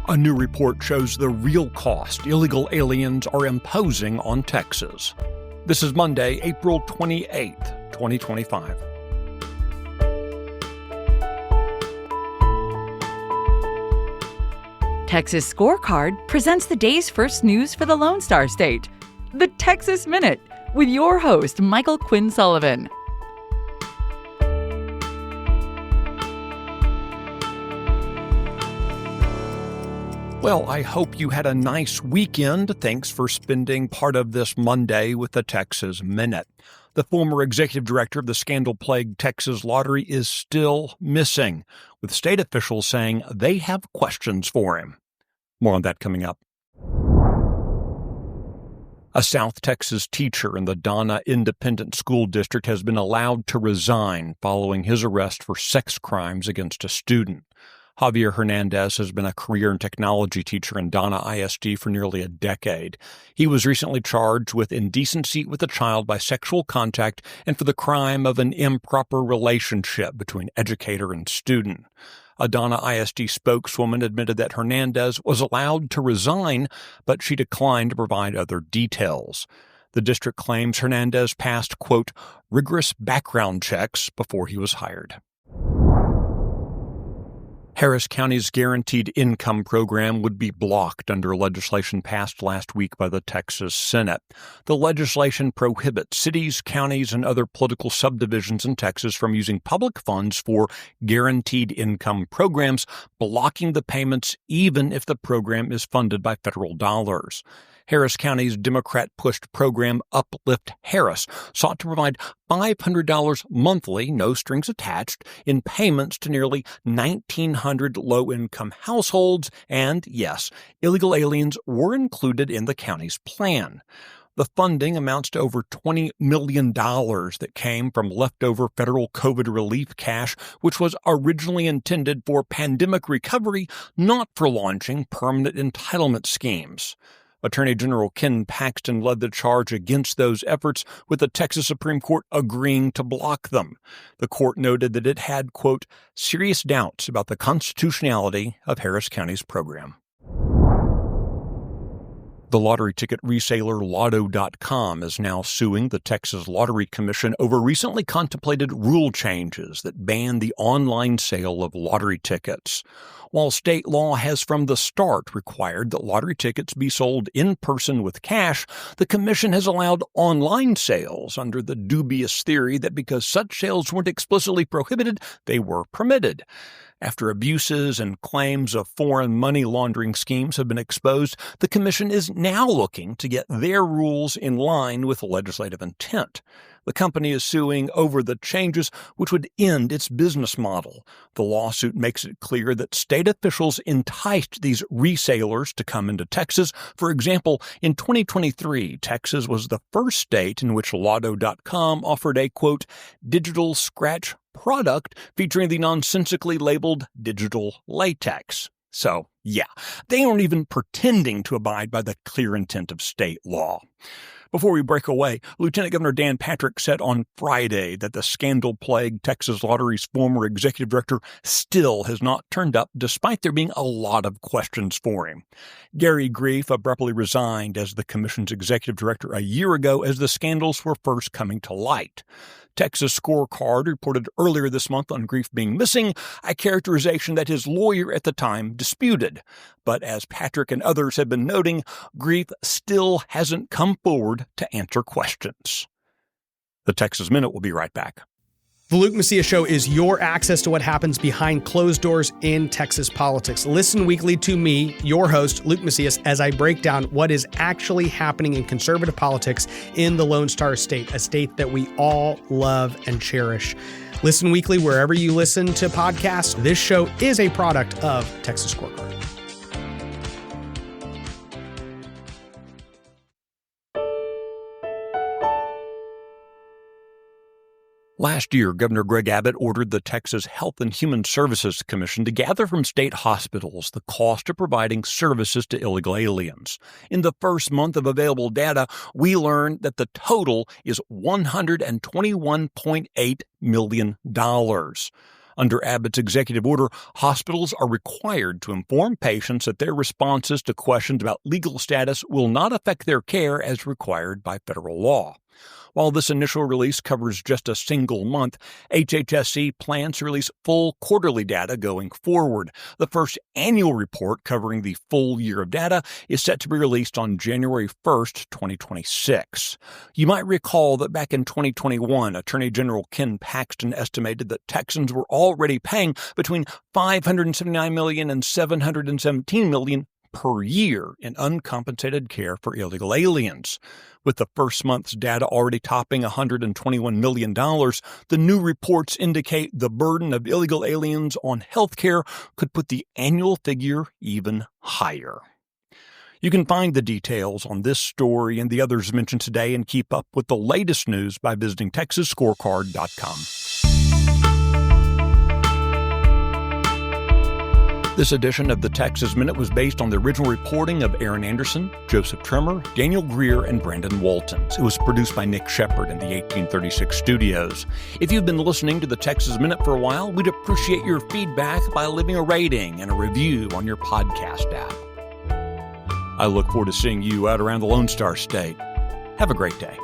A new report shows the real cost illegal aliens are imposing on Texas. This is Monday, April 28th, 2025. Texas Scorecard presents the day's first news for the Lone Star State, the Texas Minute, with your host, Michael Quinn Sullivan. Well, I hope you had a nice weekend. Thanks for spending part of this Monday with the Texas Minute. The former executive director of the scandal-plagued Texas Lottery is still missing, with state officials saying they have questions for him. More on that coming up. A South Texas teacher in the Donna Independent School District has been allowed to resign following his arrest for sex crimes against a student. Javier Hernandez has been a career and technology teacher in Donna ISD for nearly a decade. He was recently charged with indecency with a child by sexual contact and for the crime of an improper relationship between educator and student. A Donna ISD spokeswoman admitted that Hernandez was allowed to resign, but she declined to provide other details. The district claims Hernandez passed, quote, rigorous background checks before he was hired. Harris County's Guaranteed Income Program would be blocked under legislation passed last week by the Texas Senate. The legislation prohibits cities, counties, and other political subdivisions in Texas from using public funds for guaranteed income programs, blocking the payments even if the program is funded by federal dollars. Harris County's Democrat-pushed program Uplift Harris sought to provide $500 monthly, no strings attached, in payments to nearly 1,900 low-income households, and yes, illegal aliens were included in the county's plan. The funding amounts to over $20 million that came from leftover federal COVID relief cash, which was originally intended for pandemic recovery, not for launching permanent entitlement schemes. Attorney General Ken Paxton led the charge against those efforts, with the Texas Supreme Court agreeing to block them. The court noted that it had, quote, serious doubts about the constitutionality of Harris County's program. The lottery ticket reseller Lotto.com is now suing the Texas Lottery Commission over recently contemplated rule changes that ban the online sale of lottery tickets. While state law has from the start required that lottery tickets be sold in person with cash, the commission has allowed online sales under the dubious theory that because such sales weren't explicitly prohibited, they were permitted. After abuses and claims of foreign money laundering schemes have been exposed, the commission is now looking to get their rules in line with legislative intent. The company is suing over the changes which would end its business model. The lawsuit makes it clear that state officials enticed these resellers to come into Texas. For example, in 2023, Texas was the first state in which Lotto.com offered a, quote, digital scratch product featuring the nonsensically labeled digital latex. So, yeah, they aren't even pretending to abide by the clear intent of state law. Before we break away, Lieutenant Governor Dan Patrick said on Friday that the scandal-plagued Texas Lottery's former executive director still has not turned up, despite there being a lot of questions for him. Gary Grief abruptly resigned as the commission's executive director a year ago as the scandals were first coming to light. Texas Scorecard reported earlier this month on Grief being missing, a characterization that his lawyer at the time disputed. But as Patrick and others have been noting, Grief still hasn't come forward to answer questions. The Texas Minute will be right back. The Luke Macias Show is your access to what happens behind closed doors in Texas politics. Listen weekly to me, your host, Luke Macias, as I break down what is actually happening in conservative politics in the Lone Star State, a state that we all love and cherish. Listen weekly wherever you listen to podcasts. This show is a product of Texas Scorecard. Last year, Governor Greg Abbott ordered the Texas Health and Human Services Commission to gather from state hospitals the cost of providing services to illegal aliens. In the first month of available data, we learned that the total is $121.8 million. Under Abbott's executive order, hospitals are required to inform patients that their responses to questions about legal status will not affect their care as required by federal law. While this initial release covers just a single month, HHSC plans to release full quarterly data going forward. The first annual report covering the full year of data is set to be released on January 1st, 2026. You might recall that back in 2021, Attorney General Ken Paxton estimated that Texans were already paying between $579 million and $717 million per year in uncompensated care for illegal aliens. With the first month's data already topping $121 million, the new reports indicate the burden of illegal aliens on health care could put the annual figure even higher. You can find the details on this story and the others mentioned today and keep up with the latest news by visiting TexasScorecard.com. This edition of the Texas Minute was based on the original reporting of Aaron Anderson, Joseph Tremor, Daniel Greer, and Brandon Waltons. It was produced by Nick Shepard in the 1836 studios. If you've been listening to the Texas Minute for a while, we'd appreciate your feedback by leaving a rating and a review on your podcast app. I look forward to seeing you out around the Lone Star State. Have a great day.